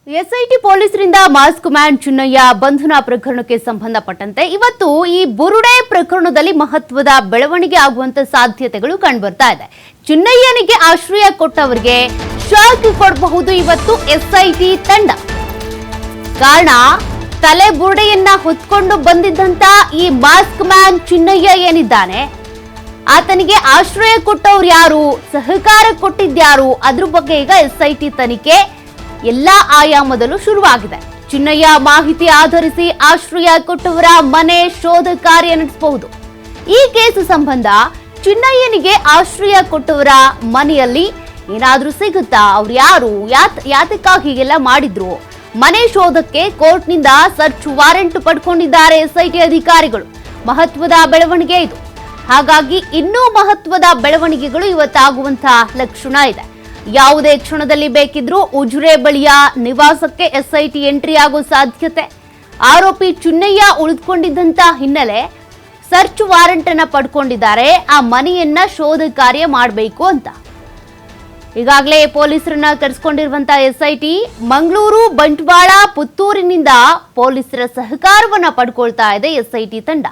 SIT ಪೊಲೀಸರಿಂದ mask man Chinnaiah ಬಂಧನ ಪ್ರಕರಣಕ್ಕೆ ಸಂಬಂಧಪಟ್ಟಂತೆ ಇವತ್ತು ಈ ಬುರುಡೆ ಪ್ರಕರಣದಲ್ಲಿ ಮಹತ್ವದ ಬೆಳವಣಿಗೆ ಆಗುವಂತ ಸಾಧ್ಯತೆಗಳು ಕಂಡುಬರ್ತಾ ಇದೆ. ಚಿನ್ನಯ್ಯನಿಗೆ ಆಶ್ರಯ ಕೊಟ್ಟವರಿಗೆ ಶಾಕ್ ಕೊಡಬಹುದು ಇವತ್ತು ಎಸ್ಐಟಿ ತಂಡ. ಕಾರಣ ತಲೆ ಬುರುಡೆಯನ್ನ ಹೊತ್ಕೊಂಡು ಬಂದಿದ್ದಂತ ಈ ಮಾಸ್ಕ್ ಮ್ಯಾನ್ ಚಿನ್ನಯ್ಯ ಏನಿದ್ದಾನೆ, ಆತನಿಗೆ ಆಶ್ರಯ ಕೊಟ್ಟವ್ರು ಯಾರು, ಸಹಕಾರ ಕೊಟ್ಟಿದ್ಯಾರು, ಅದ್ರ ಬಗ್ಗೆ ಈಗ ಎಸ್ಐಟಿ ತನಿಖೆ ಎಲ್ಲಾ ಆಯಾಮದಲ್ಲೂ ಶುರುವಾಗಿದೆ. ಚಿನ್ನಯ್ಯ ಮಾಹಿತಿ ಆಧರಿಸಿ ಆಶ್ರಯ ಕೊಟ್ಟವರ ಮನೆ ಶೋಧ ಕಾರ್ಯ ನಡೆಸಬಹುದು. ಈ ಕೇಸ್ ಸಂಬಂಧ ಚಿನ್ನಯ್ಯನಿಗೆ ಆಶ್ರಯ ಕೊಟ್ಟವರ ಮನೆಯಲ್ಲಿ ಏನಾದ್ರೂ ಸಿಗುತ್ತಾ, ಅವ್ರು ಯಾರು, ಯಾತಕ್ಕಾಗಿ ಹೀಗೆಲ್ಲ ಮಾಡಿದ್ರು, ಮನೆ ಶೋಧಕ್ಕೆ ಕೋರ್ಟ್ನಿಂದ ಸರ್ಚ್ ವಾರೆಂಟ್ ಪಡ್ಕೊಂಡಿದ್ದಾರೆ ಎಸ್ಐಟಿ ಅಧಿಕಾರಿಗಳು. ಮಹತ್ವದ ಬೆಳವಣಿಗೆ ಇದು. ಹಾಗಾಗಿ ಇನ್ನೂ ಮಹತ್ವದ ಬೆಳವಣಿಗೆಗಳು ಇವತ್ತಾಗುವಂತಹ ಲಕ್ಷಣ ಇದೆ. ಯಾವುದೇ ಕ್ಷಣದಲ್ಲಿ ಬೇಕಿದ್ರೂ ಉಜಿರೆ ಬಳಿಯ ನಿವಾಸಕ್ಕೆ ಎಸ್ಐಟಿ ಎಂಟ್ರಿ ಆಗೋ ಸಾಧ್ಯತೆ. ಆರೋಪಿ ಚಿನ್ನಯ್ಯ ಉಳಿದುಕೊಂಡಿದ್ದಂತ ಹಿನ್ನೆಲೆ ಸರ್ಚ್ ವಾರೆಂಟ್ ಅನ್ನ ಪಡ್ಕೊಂಡಿದ್ದಾರೆ. ಆ ಮನೆಯನ್ನ ಶೋಧ ಕಾರ್ಯ ಮಾಡಬೇಕು ಅಂತ ಈಗಾಗಲೇ ಪೊಲೀಸರನ್ನ ಕರೆಸಿಕೊಂಡಿರುವಂತ ಎಸ್ಐಟಿ ಮಂಗಳೂರು, ಬಂಟ್ವಾಳ, ಪುತ್ತೂರಿನಿಂದ ಪೊಲೀಸರ ಸಹಕಾರವನ್ನ ಪಡ್ಕೊಳ್ತಾ ಇದೆ ಎಸ್ಐಟಿ ತಂಡ.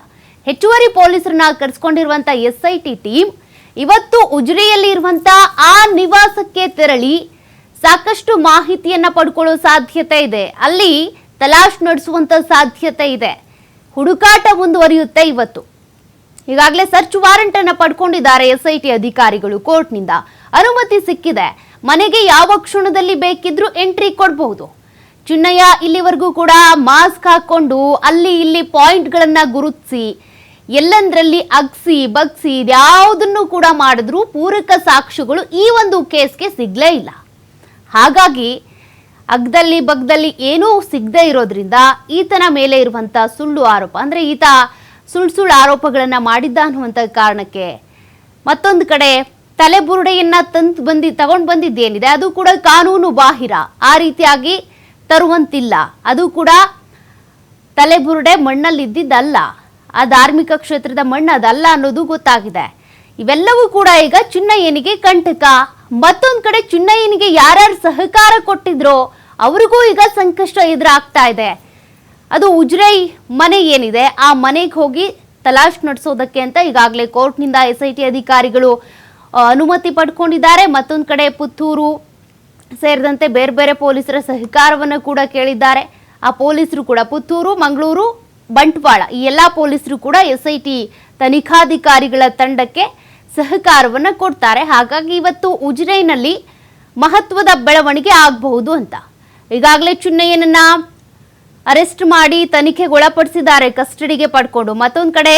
ಹೆಚ್ಚುವರಿ ಪೊಲೀಸರನ್ನ ಕರೆಸಿಕೊಂಡಿರುವಂತ ಎಸ್ಐಟಿ ಟೀಮ್ ಇವತ್ತು ಉಜಿರೆಯಲ್ಲಿ ಇರುವಂತ ಆ ನಿವಾಸಕ್ಕೆ ತೆರಳಿ ಸಾಕಷ್ಟು ಮಾಹಿತಿಯನ್ನ ಪಡ್ಕೊಳ್ಳೋ ಸಾಧ್ಯತೆ ಇದೆ. ಅಲ್ಲಿ ತಲಾಶ್ ನಡೆಸುವಂತ ಸಾಧ್ಯತೆ ಇದೆ. ಹುಡುಕಾಟ ಮುಂದುವರಿಯುತ್ತೆ ಇವತ್ತು. ಈಗಾಗಲೇ ಸರ್ಚ್ ವಾರೆಂಟ್ ಅನ್ನ ಪಡ್ಕೊಂಡಿದ್ದಾರೆ ಎಸ್ಐಟಿ ಅಧಿಕಾರಿಗಳು. ಕೋರ್ಟ್ನಿಂದ ಅನುಮತಿ ಸಿಕ್ಕಿದೆ. ಮನೆಗೆ ಯಾವ ಕ್ಷಣದಲ್ಲಿ ಬೇಕಿದ್ರೂ ಎಂಟ್ರಿ ಕೊಡಬಹುದು. ಚಿನ್ನಯ್ಯ ಇಲ್ಲಿವರೆಗೂ ಕೂಡ ಮಾಸ್ಕ್ ಹಾಕೊಂಡು ಅಲ್ಲಿ ಇಲ್ಲಿ ಪಾಯಿಂಟ್ಗಳನ್ನ ಗುರುತಿಸಿ ಎಲ್ಲಂದ್ರಲ್ಲಿ ಅಗ್ಸಿ ಬಗ್ಸಿ ಯಾವುದನ್ನು ಕೂಡ ಮಾಡಿದ್ರು ಪೂರಕ ಸಾಕ್ಷ್ಯಗಳು ಈ ಒಂದು ಕೇಸ್ಗೆ ಸಿಗ್ಲೇ ಇಲ್ಲ. ಹಾಗಾಗಿ ಅಗ್ದಲ್ಲಿ ಬಗ್ದಲ್ಲಿ ಏನೂ ಸಿಗದೆ ಇರೋದ್ರಿಂದ ಈತನ ಮೇಲೆ ಇರುವಂತ ಸುಳ್ಳು ಆರೋಪ, ಅಂದ್ರೆ ಈತ ಸುಳ್ಳು ಆರೋಪಗಳನ್ನ ಮಾಡಿದ್ದ ಅನ್ನುವಂಥ ಕಾರಣಕ್ಕೆ ಮತ್ತೊಂದು ಕಡೆ ತಲೆಬುರುಡೆಯನ್ನ ತಗೊಂಡು ಬಂದಿದ್ದೇನಿದೆ ಅದು ಕೂಡ ಕಾನೂನು ಬಾಹಿರ. ಆ ರೀತಿಯಾಗಿ ತರುವಂತಿಲ್ಲ. ಅದು ಕೂಡ ತಲೆಬುರುಡೆ ಮಣ್ಣಲ್ಲಿದ್ದಲ್ಲ, ಆ ಧಾರ್ಮಿಕ ಕ್ಷೇತ್ರದ ಮಣ್ಣು ಅದಲ್ಲ ಅನ್ನೋದು ಗೊತ್ತಾಗಿದೆ. ಇವೆಲ್ಲವೂ ಕೂಡ ಈಗ ಚಿನ್ನಯ್ಯನಿಗೆ ಕಂಟಕ. ಮತ್ತೊಂದು ಕಡೆ ಚಿನ್ನಯ್ಯನಿಗೆ ಯಾರ್ಯಾರು ಸಹಕಾರ ಕೊಟ್ಟಿದ್ರೋ ಅವ್ರಿಗೂ ಈಗ ಸಂಕಷ್ಟ ಎದುರಾಗ್ತಾ ಇದೆ. ಅದು ಉಜ್ರೈ ಮನೆ ಏನಿದೆ ಆ ಮನೆಗೆ ಹೋಗಿ ತಲಾಶ್ ನಡೆಸೋದಕ್ಕೆ ಅಂತ ಈಗಾಗಲೇ ಕೋರ್ಟ್ನಿಂದ ಎಸ್ಐಟಿ ಅಧಿಕಾರಿಗಳು ಅನುಮತಿ ಪಡ್ಕೊಂಡಿದ್ದಾರೆ. ಮತ್ತೊಂದು ಕಡೆ ಪುತ್ತೂರು ಸೇರಿದಂತೆ ಬೇರೆ ಬೇರೆ ಪೊಲೀಸರ ಸಹಕಾರವನ್ನು ಕೂಡ ಕೇಳಿದ್ದಾರೆ. ಆ ಪೊಲೀಸರು ಕೂಡ ಪುತ್ತೂರು, ಮಂಗಳೂರು, ಬಂಟ್ವಾಳ ಈ ಎಲ್ಲಾ ಪೊಲೀಸರು ಕೂಡ ಎಸ್ಐಟಿ ತನಿಖಾಧಿಕಾರಿಗಳ ತಂಡಕ್ಕೆ ಸಹಕಾರವನ್ನು ಕೊಡ್ತಾರೆ. ಹಾಗಾಗಿ ಇವತ್ತು ಉಜಿರೆನಲ್ಲಿ ಮಹತ್ವದ ಬೆಳವಣಿಗೆ ಆಗಬಹುದು ಅಂತ ಈಗಾಗಲೇ ಚಿನ್ನಯ್ಯನನ್ನ ಅರೆಸ್ಟ್ ಮಾಡಿ ತನಿಖೆಗೆ ಒಳಪಡಿಸಿದ್ದಾರೆ, ಕಸ್ಟಡಿಗೆ ಪಡ್ಕೊಂಡು. ಮತ್ತೊಂದು ಕಡೆ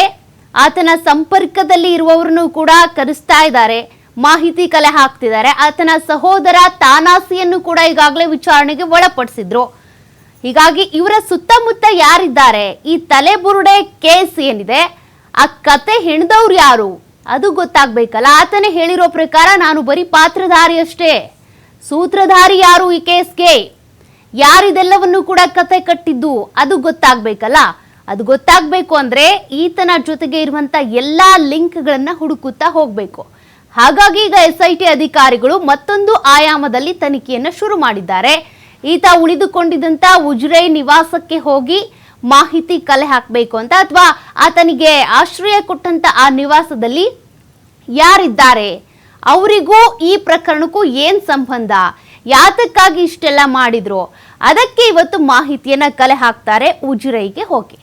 ಆತನ ಸಂಪರ್ಕದಲ್ಲಿ ಇರುವವರನ್ನು ಕೂಡ ಕರೆಸ್ತಾ ಇದ್ದಾರೆ, ಮಾಹಿತಿ ಕಲೆ ಹಾಕ್ತಿದ್ದಾರೆ. ಆತನ ಸಹೋದರ ತಾನಾಸಿಯನ್ನು ಕೂಡ ಈಗಾಗಲೇ ವಿಚಾರಣೆಗೆ ಒಳಪಡಿಸಿದ್ರು. ಹೀಗಾಗಿ ಇವರ ಸುತ್ತಮುತ್ತ ಯಾರಿದ್ದಾರೆ, ಈ ತಲೆಬುರುಡೆ ಕೇಸ್ ಏನಿದೆ ಆ ಕತೆ ಹೆಣ್ದವ್ರು ಯಾರು ಅದು ಗೊತ್ತಾಗ್ಬೇಕಲ್ಲ. ಆತನೇ ಹೇಳಿರೋ ಪ್ರಕಾರ ನಾನು ಬರೀ ಪಾತ್ರಧಾರಿ ಅಷ್ಟೇ, ಸೂತ್ರಧಾರಿ ಯಾರು ಈ ಕೇಸ್ಗೆ, ಯಾರಿದೆಲ್ಲವನ್ನು ಕೂಡ ಕತೆ ಕಟ್ಟಿದ್ದು ಅದು ಗೊತ್ತಾಗ್ಬೇಕಲ್ಲ. ಅದು ಗೊತ್ತಾಗ್ಬೇಕು ಅಂದ್ರೆ ಈತನ ಜೊತೆಗೆ ಇರುವಂತ ಎಲ್ಲಾ ಲಿಂಕ್ಗಳನ್ನ ಹುಡುಕುತ್ತಾ ಹೋಗ್ಬೇಕು. ಹಾಗಾಗಿ ಈಗ ಎಸ್ಐಟಿ ಅಧಿಕಾರಿಗಳು ಮತ್ತೊಂದು ಆಯಾಮದಲ್ಲಿ ತನಿಖೆಯನ್ನ ಶುರು ಮಾಡಿದ್ದಾರೆ. ಈತ ಉಳಿದುಕೊಂಡಿದ್ದಂತ ಉಜಿರೆ ನಿವಾಸಕ್ಕೆ ಹೋಗಿ ಮಾಹಿತಿ ಕಲೆ ಹಾಕಬೇಕು ಅಂತ, ಅಥವಾ ಆತನಿಗೆ ಆಶ್ರಯ ಕೊಟ್ಟಂತ ಆ ನಿವಾಸದಲ್ಲಿ ಯಾರಿದ್ದಾರೆ, ಅವರಿಗೂ ಈ ಪ್ರಕರಣಕ್ಕೂ ಏನ್ ಸಂಬಂಧ, ಯಾತಕ್ಕಾಗಿ ಇಷ್ಟೆಲ್ಲ ಮಾಡಿದ್ರು, ಅದಕ್ಕೆ ಇವತ್ತು ಮಾಹಿತಿಯನ್ನ ಕಲೆ ಹಾಕ್ತಾರೆ ಉಜಿರೆಗೆ ಹೋಗಿ.